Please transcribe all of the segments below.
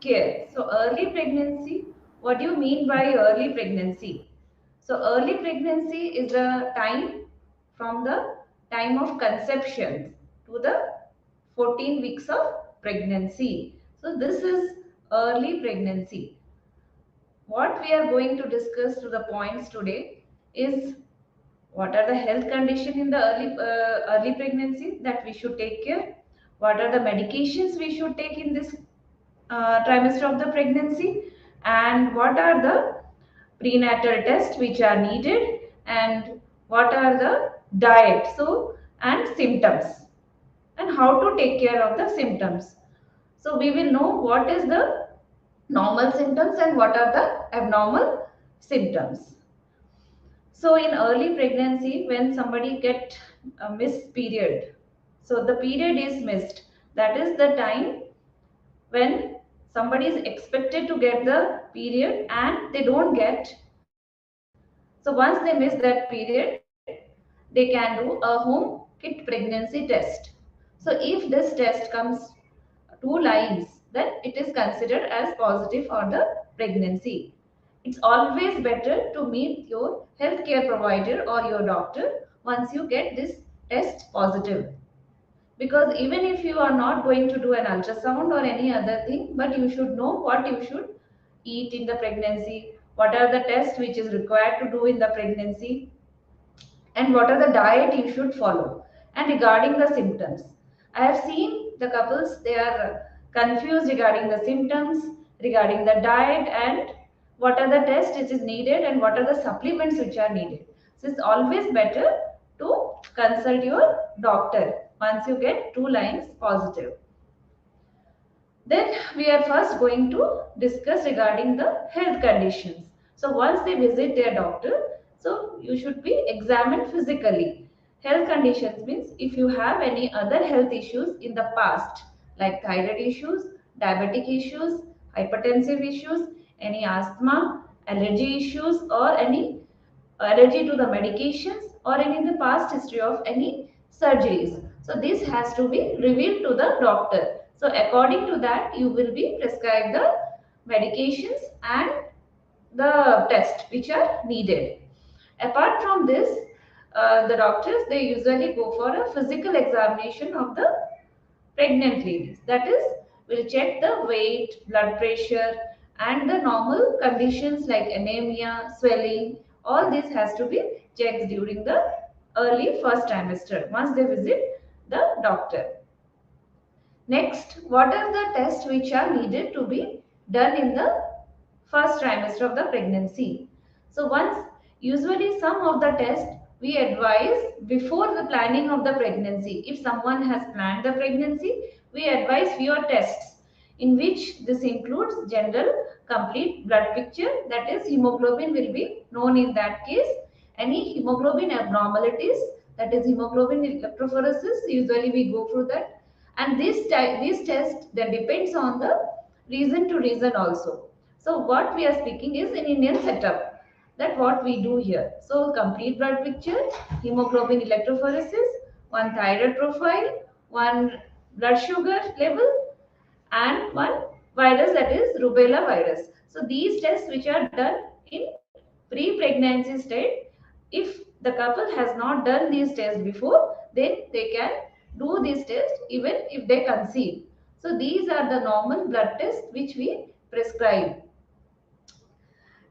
care. So early pregnancy, what do you mean by early pregnancy? So early pregnancy is a time from the time of conception to the 14 weeks of pregnancy. So this is early pregnancy. What we are going to discuss to the points today is what are the health conditions in the early pregnancy that we should take care, what are the medications we should take in this trimester of the pregnancy, and what are the prenatal tests which are needed, and what are the diet so and symptoms, and how to take care of the symptoms. So we will know what is the normal symptoms and what are the abnormal symptoms. So in early pregnancy, when somebody get a missed period, so the period is missed. That is the time when somebody is expected to get the period and they don't get. So once they miss that period, they can do a home kit pregnancy test. So if this test comes two lines, then it is considered as positive for the pregnancy. It's always better to meet your healthcare provider or your doctor once you get this test positive. Because even if you are not going to do an ultrasound or any other thing, but you should know what you should eat in the pregnancy, what are the tests which is required to do in the pregnancy, and what are the diet you should follow. And regarding the symptoms, I have seen the couples, they are confused regarding the symptoms, regarding the diet, and what are the tests which is needed and what are the supplements which are needed. So it's always better to consult your doctor once you get two lines positive. Then we are first going to discuss regarding the health conditions. So once they visit their doctor, so you should be examined physically. Health conditions means if you have any other health issues in the past, like thyroid issues, diabetic issues, hypertensive issues, any asthma, allergy issues, or any allergy to the medications, or any in the past history of any surgeries. So this has to be revealed to the doctor. So according to that, you will be prescribed the medications and the tests which are needed. Apart from this, the doctors, they usually go for a physical examination of the pregnant ladies. That is, will check the weight, blood pressure, and the normal conditions like anemia, swelling. All this has to be checked during the early first trimester once they visit the doctor. Next, what are the tests which are needed to be done in the first trimester of the pregnancy? So once, usually some of the tests we advise before the planning of the pregnancy. If someone has planned the pregnancy, we advise fewer tests, in which this includes general complete blood picture, that is hemoglobin will be known in that case. Any hemoglobin abnormalities, that is hemoglobin electrophoresis, usually we go through that. And this test that depends on the region to region also. So what we are speaking is in Indian setup, that what we do here. So complete blood picture, hemoglobin electrophoresis, one thyroid profile, one blood sugar level, and one virus, that is rubella virus. So these tests which are done in pre-pregnancy state, if the couple has not done these tests before, then they can do these tests even if they conceive. So these are the normal blood tests which we prescribe.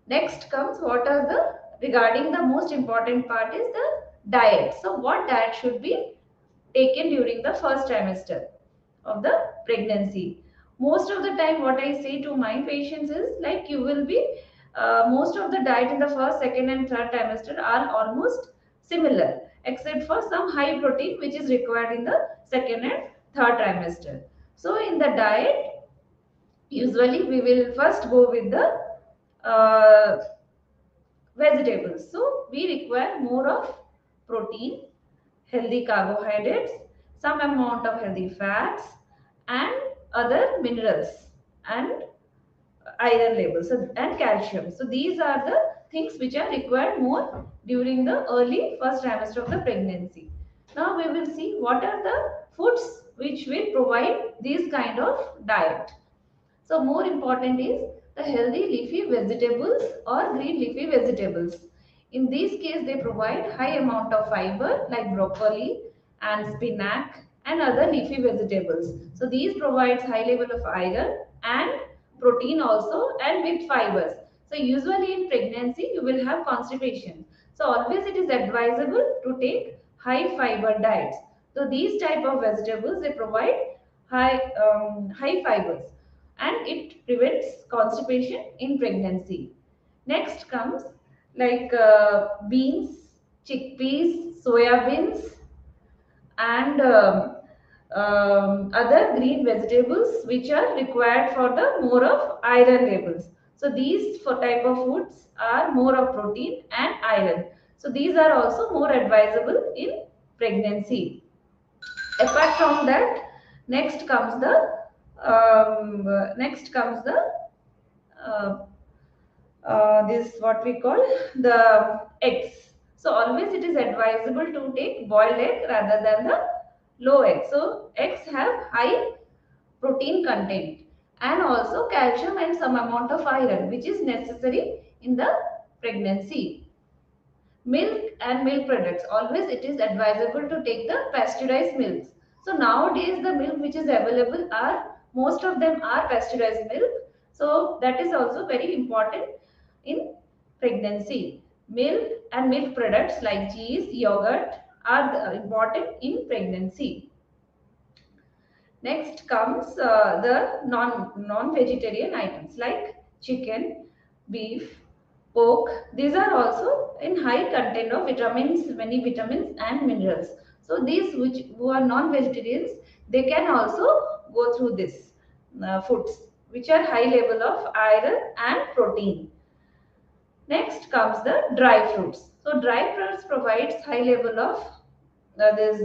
Next comes what are the, regarding the most important part is the diet. So what diet should be taken during the first trimester of the pregnancy? Most of the time what I say to my patients is like, you will be most of the diet in the first, second, and third trimester are almost similar, except for some high protein which is required in the second and third trimester. So in the diet, usually we will first go with the uh, vegetables. So we require more of protein, healthy carbohydrates, some amount of healthy fats, and other minerals and iron levels and calcium. So these are the things which are required more during the early first trimester of the pregnancy. Now we will see what are the foods which will provide this kind of diet. So more important is the healthy leafy vegetables or green leafy vegetables. In this case, they provide high amount of fiber like broccoli and spinach and other leafy vegetables. So these provides high level of iron and protein also and with fibers. So usually in pregnancy, you will have constipation. So always it is advisable to take high fiber diets. So these type of vegetables, they provide high fibers and it prevents constipation in pregnancy. Next comes like beans, chickpeas, soya beans, and other green vegetables which are required for the more of iron levels. So these for type of foods are more of protein and iron. So these are also more advisable in pregnancy. Apart from that, next comes the uh, this what we call the eggs. So always it is advisable to take boiled egg rather than the low egg. So eggs have high protein content and also calcium and some amount of iron which is necessary in the pregnancy. Milk and milk products, always it is advisable to take the pasteurized milks. So nowadays the milk which is available are most of them are pasteurized milk, so that is also very important in pregnancy. Milk and milk products like cheese, yogurt are important in pregnancy. Next comes the non-vegetarian items like chicken, beef, pork. These are also in high content of vitamins, many vitamins and minerals. So these which who are non-vegetarians, they can also go through this foods which are high level of iron and protein. Next comes the dry fruits. So dry fruits provides high level of this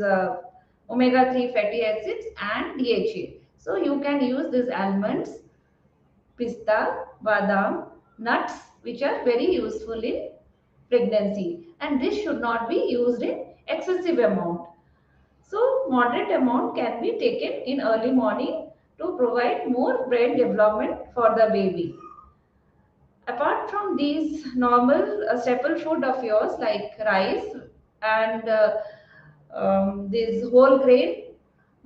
omega-3 fatty acids and DHA. So you can use these almonds, pista, badam, nuts which are very useful in pregnancy, and this should not be used in excessive amount. So moderate amount can be taken in early morning to provide more brain development for the baby. Apart from these normal staple food of yours like rice and these whole grain,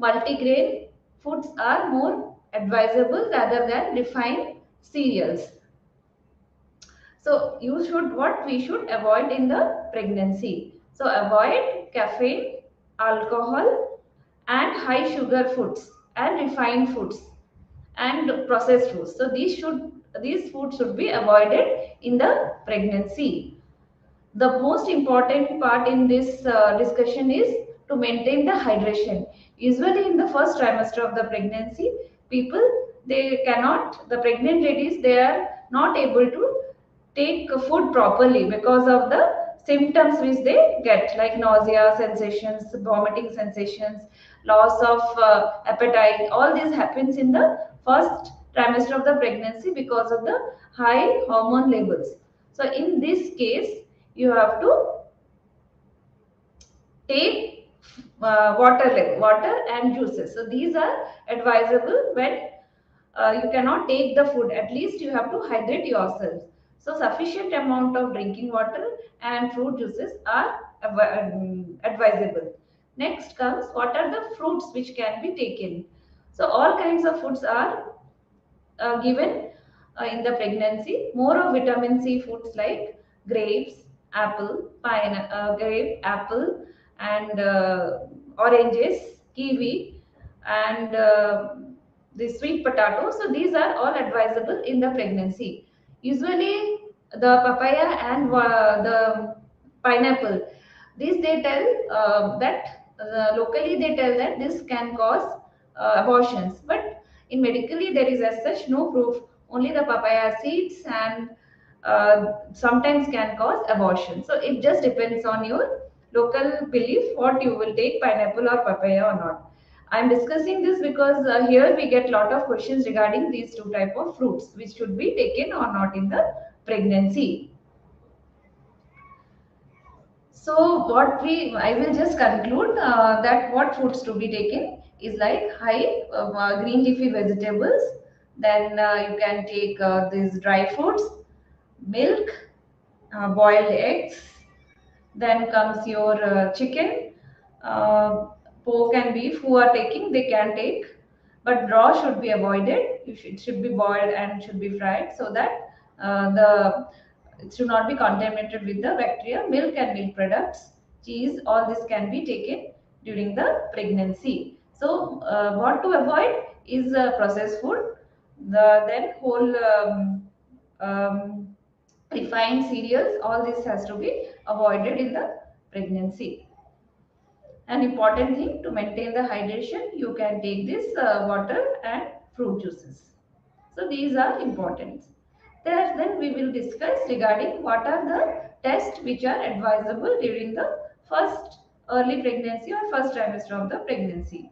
multigrain foods are more advisable rather than refined cereals. So you should what we should avoid in the pregnancy. So avoid caffeine, alcohol, and high sugar foods and refined foods and processed foods. So these foods should be avoided in the pregnancy. The most important part in this discussion is to maintain the hydration. Usually in the first trimester of the pregnancy, people they cannot the pregnant ladies they are not able to take food properly because of the symptoms which they get like nausea sensations, vomiting sensations, loss of appetite. All this happens in the first trimester of the pregnancy because of the high hormone levels. So in this case you have to take water and juices. So these are advisable when you cannot take the food. At least you have to hydrate yourself. So sufficient amount of drinking water and fruit juices are advisable. Next comes what are the fruits which can be taken. So all kinds of foods are given in the pregnancy. More of vitamin C foods like grapes, grape, apple, and oranges, kiwi, and the sweet potato. So these are all advisable in the pregnancy. Usually the papaya and the pineapple, these they tell that locally they tell that this can cause abortions, but in medically there is as such no proof. Only the papaya seeds and sometimes can cause abortion. So it just depends on your local belief what you will take, pineapple or papaya or not. I'm discussing this because here we get lot of questions regarding these two type of fruits which should be taken or not in the pregnancy. So I will just conclude that what foods to be taken is like high green leafy vegetables, Then you can take these dry foods, milk, boiled eggs. Then comes your chicken, uh, pork and beef. Who are taking, they can take, but raw should be avoided. It should be boiled and should be fried so that the it should not be contaminated with the bacteria. Milk and milk products, cheese, all this can be taken during the pregnancy. So what to avoid is processed food, then whole um, refined cereals. All this has to be avoided in the pregnancy. An important thing to maintain the hydration, you can take this water and fruit juices. So these are important. Then we will discuss regarding what are the tests which are advisable during the first early pregnancy or first trimester of the pregnancy.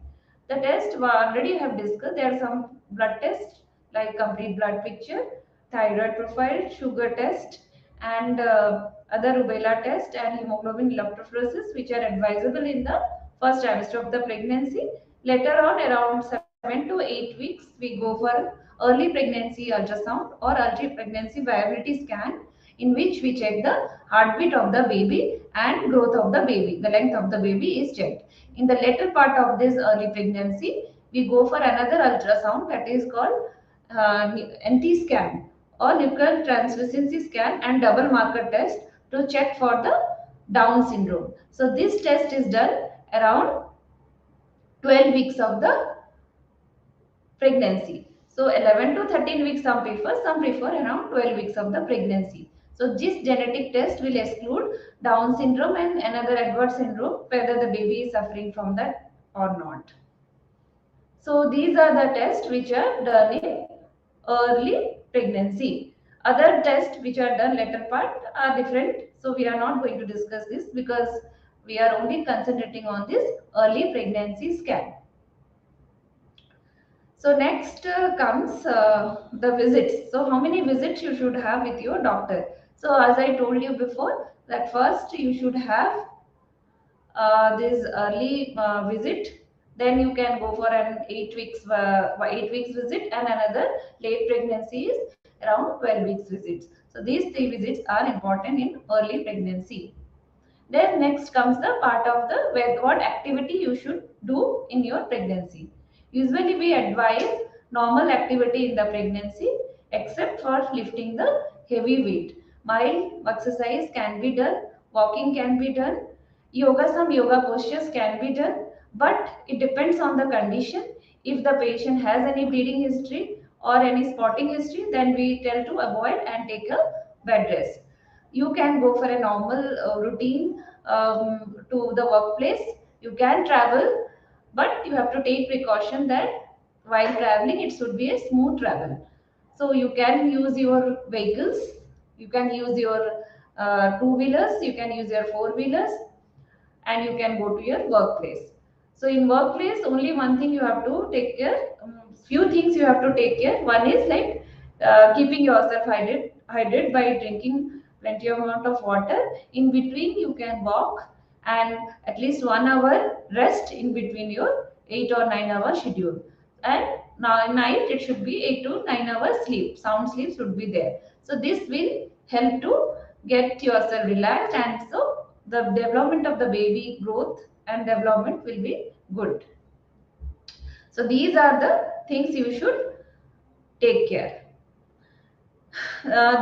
The test we already have discussed. There are some blood tests like complete blood picture, thyroid profile, sugar test, and other rubella test and hemoglobin electrophoresis, which are advisable in the first trimester of the pregnancy. Later on, around 7 to 8 weeks, we go for early pregnancy ultrasound or early pregnancy viability scan, in which we check the heartbeat of the baby and growth of the baby. The length of the baby is checked. In the later part of this early pregnancy, we go for another ultrasound, that is called NT scan or nuclear translucency scan and double marker test to check for the Down syndrome. So this test is done around 12 weeks of the pregnancy. So 11 to 13 weeks some prefer around 12 weeks of the pregnancy. So this genetic test will exclude Down syndrome and another adverse syndrome, whether the baby is suffering from that or not. So these are the tests which are done in early pregnancy. Other tests which are done later part are different. So we are not going to discuss this because we are only concentrating on this early pregnancy scan. So next comes the visits. So how many visits you should have with your doctor? So as I told you before, that first you should have this early visit. Then you can go for an 8 weeks visit, and another late pregnancy is around 12 weeks visits. So these three visits are important in early pregnancy. Then next comes the part of the what activity you should do in your pregnancy. Usually we advise normal activity in the pregnancy except for lifting the heavy weight. Mild exercise can be done, walking can be done, some yoga postures can be done, but it depends on the condition. If the patient has any bleeding history or any spotting history, then we tell to avoid and take a bed rest. You can go for a normal routine to the workplace. You can travel, but you have to take precaution that while traveling it should be a smooth travel. So you can use your vehicles, you can use your two wheelers, you can use your four wheelers, and you can go to your workplace. So in workplace, only one thing you have to take care. Few things you have to take care. One is like keeping yourself hydrated by drinking plenty of amount of water. In between, you can walk and at least 1 hour rest in between your 8 or 9 hour schedule. And now night it should be 8 to 9 hours sleep. Sound sleep should be there. So this will help to get yourself relaxed, and so the development of the baby growth and development will be good. So these are the things you should take care.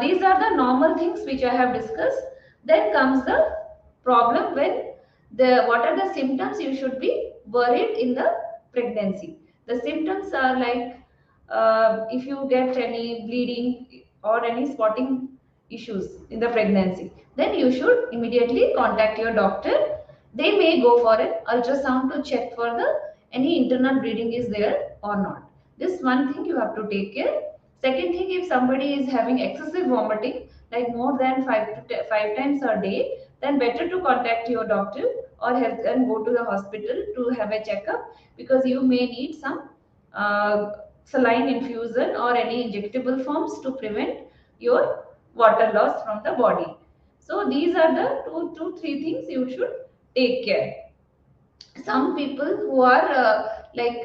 These are the normal things which I have discussed. Then comes the problem when the what are the symptoms you should be worried in the pregnancy. The symptoms are like if you get any bleeding or any spotting issues in the pregnancy, then you should immediately contact your doctor. They may go for an ultrasound to check for the any internal bleeding is there or not. This one thing you have to take care. Second thing, if somebody is having excessive vomiting, like more than 5 times a day, then better to contact your doctor or health and go to the hospital to have a checkup, because you may need some saline infusion or any injectable forms to prevent your water loss from the body. So these are the three things you should take care. Some people who are like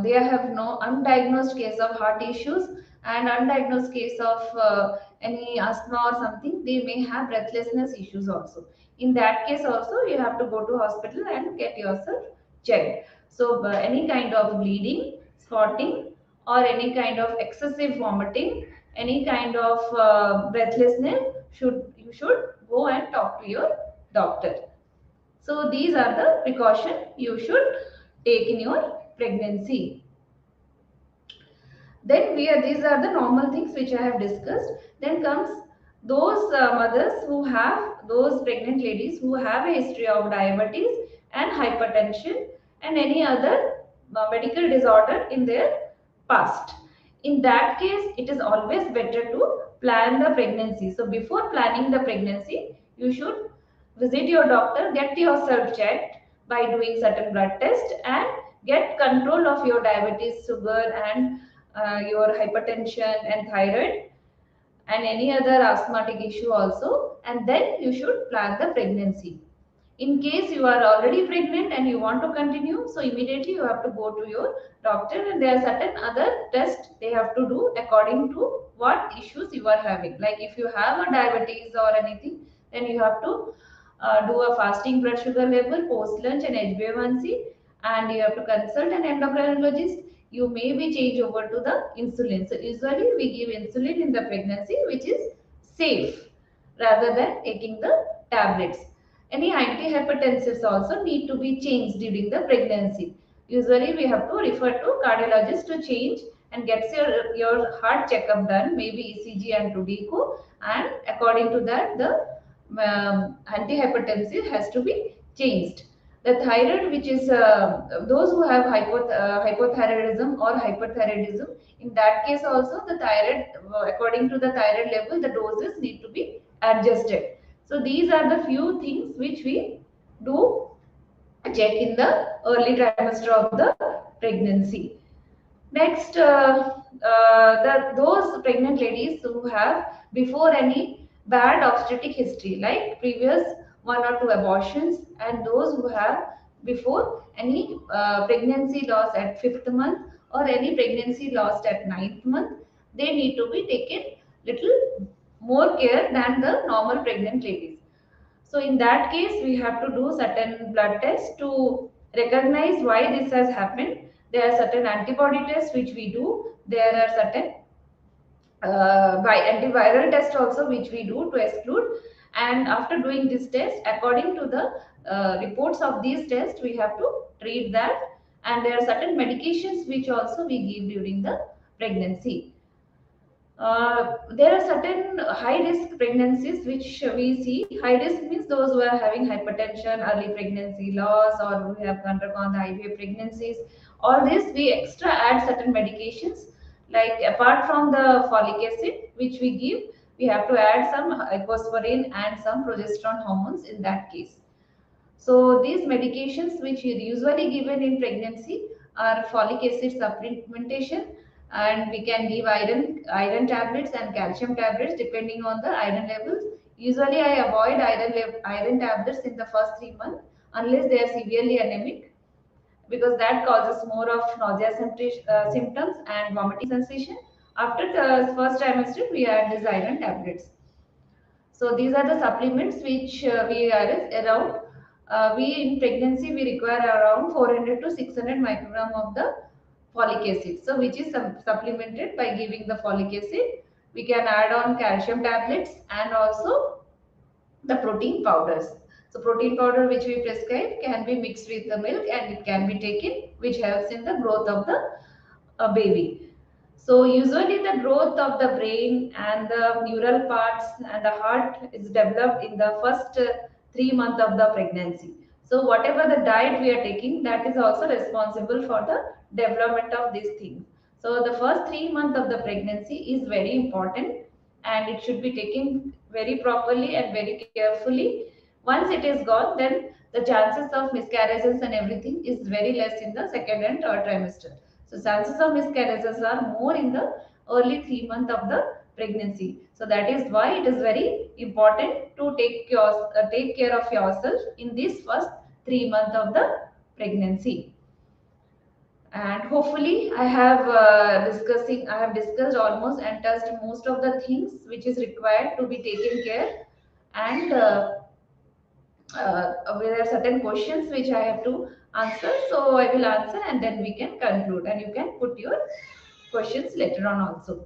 they have no undiagnosed case of heart issues and undiagnosed case of any asthma or something, they may have breathlessness issues also. In that case also you have to go to hospital and get yourself checked. So any kind of bleeding, spotting, or any kind of excessive vomiting, any kind of breathlessness, you should go and talk to your doctor. So these are the precaution you should take in your pregnancy. Then these are the normal things which I have discussed. Then comes those mothers who have, those pregnant ladies who have a history of diabetes and hypertension and any other medical disorder in their past. In that case, it is always better to plan the pregnancy. So before planning the pregnancy, you should visit your doctor, get yourself checked by doing certain blood test, and get control of your diabetes, sugar, and your hypertension and thyroid, and any other asthmatic issue also, and then you should plan the pregnancy. In case you are already pregnant and you want to continue, so immediately you have to go to your doctor, and there are certain other tests they have to do according to what issues you are having. Like if you have a diabetes or anything, then you have to do a fasting blood sugar level, post lunch, and HbA1c, and you have to consult an endocrinologist. You may be changed over to the insulin. So usually we give insulin in the pregnancy, which is safe rather than taking the tablets. Any antihypertensives also need to be changed during the pregnancy. Usually we have to refer to cardiologist to change and get your heart checkup done, maybe ECG and Tudico, and according to that the antihypertensive has to be changed. The thyroid, which is those who have hypothyroidism or hyperthyroidism, in that case also the thyroid, according to the thyroid level, the doses need to be adjusted. So these are the few things which we do check in the early trimester of the pregnancy. Next, those pregnant ladies who have before any bad obstetric history, like previous one or two abortions, and those who have before any pregnancy loss at fifth month or any pregnancy lost at ninth month, they need to be taken little more care than the normal pregnant ladies. So in that case, we have to do certain blood tests to recognize why this has happened. There are certain antibody tests which we do. There are certain antiviral tests also which we do to exclude. And after doing this test, according to the reports of these tests, we have to treat that. And there are certain medications which also we give during the pregnancy. There are certain high risk pregnancies which we see. High risk means those who are having hypertension, early pregnancy loss, or who have undergone the IVF pregnancies. All this we extra add certain medications, like apart from the folic acid which we give, we have to add some icosapent and some progesterone hormones in that case. So these medications which are usually given in pregnancy are folic acid supplementation, and we can give iron tablets and calcium tablets depending on the iron levels. Usually I avoid iron tablets in the first 3 months unless they are severely anemic, because that causes more of nausea symptoms and vomiting sensation. After the first trimester, we add these iron tablets. So these are the supplements which we are around. We in pregnancy we require around 400 to 600 microgram of the folic acid. So which is supplemented by giving the folic acid. We can add on calcium tablets and also the protein powders. So protein powder which we prescribe can be mixed with the milk and it can be taken, which helps in the growth of the baby. So usually the growth of the brain and the neural parts and the heart is developed in the first 3 months of the pregnancy. So whatever the diet we are taking, that is also responsible for the development of these things. So the first 3 months of the pregnancy is very important, and it should be taken very properly and very carefully. Once it is gone, then the chances of miscarriages and everything is very less in the second and third trimester. So chances of miscarriages are more in the early 3 months of the pregnancy. So that is why it is very important to take care of yourself in this first 3 months of the pregnancy. And hopefully I have discussed almost and touched most of the things which is required to be taken care. And there are certain questions which I have to answer, so I will answer and then we can conclude, and you can put your questions later on also.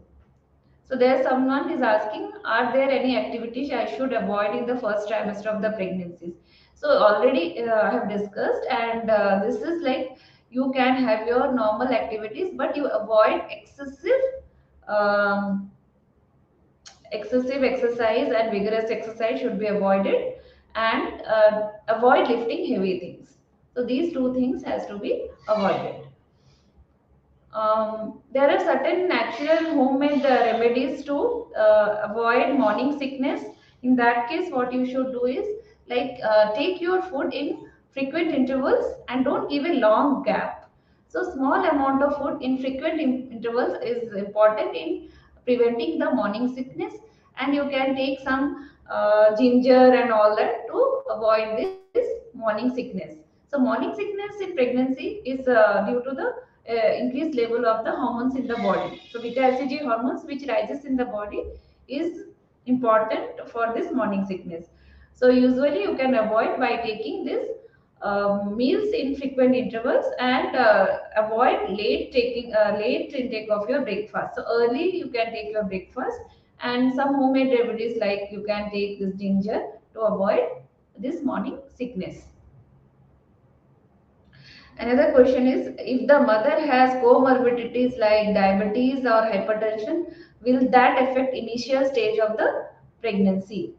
So there someone is asking, are there any activities I should avoid in the first trimester of the pregnancies? So already I have discussed, and this is like you can have your normal activities, but you avoid um, excessive exercise, and vigorous exercise should be avoided, and avoid lifting heavy things. So these two things has to be avoided. There are certain natural homemade remedies to avoid morning sickness. In that case, what you should do is like take your food in frequent intervals and don't give a long gap. So small amount of food in frequent intervals is important in preventing the morning sickness, and you can take some ginger and all that to avoid this morning sickness. So morning sickness in pregnancy is due to the increased level of the hormones in the body. So beta hCG hormones which rises in the body is important for this morning sickness. So usually you can avoid by taking this meals in frequent intervals, and avoid late intake of your breakfast. So early you can take your breakfast, and some homemade remedies like you can take this ginger to avoid this morning sickness. Another question is, if the mother has comorbidities like diabetes or hypertension, will that affect initial stage of the pregnancy?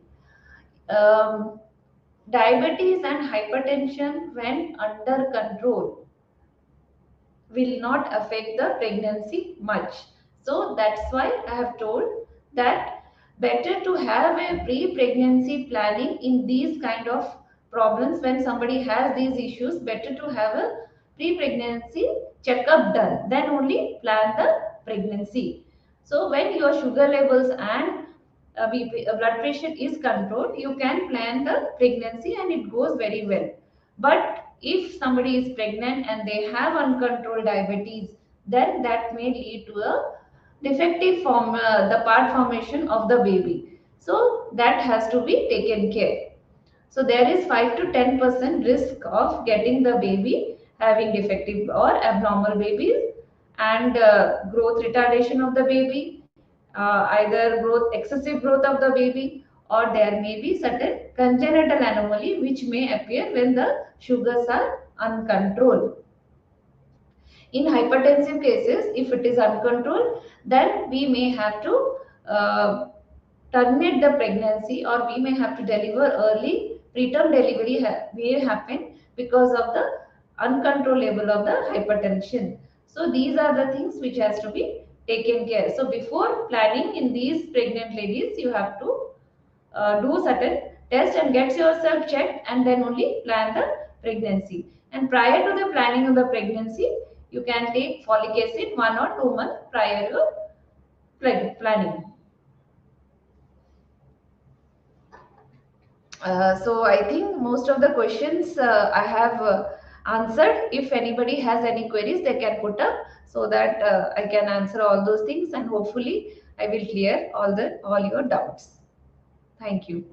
Um, Diabetes and hypertension, when under control, will not affect the pregnancy much. So that's why I have told that better to have a pre-pregnancy planning in these kind of problems. When somebody has these issues, better to have a pre-pregnancy checkup done, then only plan the pregnancy. So when your sugar levels and blood pressure is controlled, you can plan the pregnancy and it goes very well. But if somebody is pregnant and they have uncontrolled diabetes, then that may lead to a defective the part formation of the baby. So that has to be taken care. So there is 5 to 10% risk of getting the baby having defective or abnormal babies, and growth retardation of the baby, either growth excessive growth of the baby, or there may be certain congenital anomaly which may appear when the sugars are uncontrolled. In hypertensive cases, if it is uncontrolled, then we may have to uh, terminate the pregnancy, or we may have to deliver early. Preterm delivery may happen because of the uncontrolled level of the hypertension. So these are the things which has to be taken care. So before planning in these pregnant ladies, you have to do certain test and get yourself checked, and then only plan the pregnancy. And prior to the planning of the pregnancy, you can take folic acid 1 or 2 months prior to planning. So I think most of the questions I have answered. If anybody has any queries, they can put up so that I can answer all those things, and hopefully I will clear all your doubts. Thank you.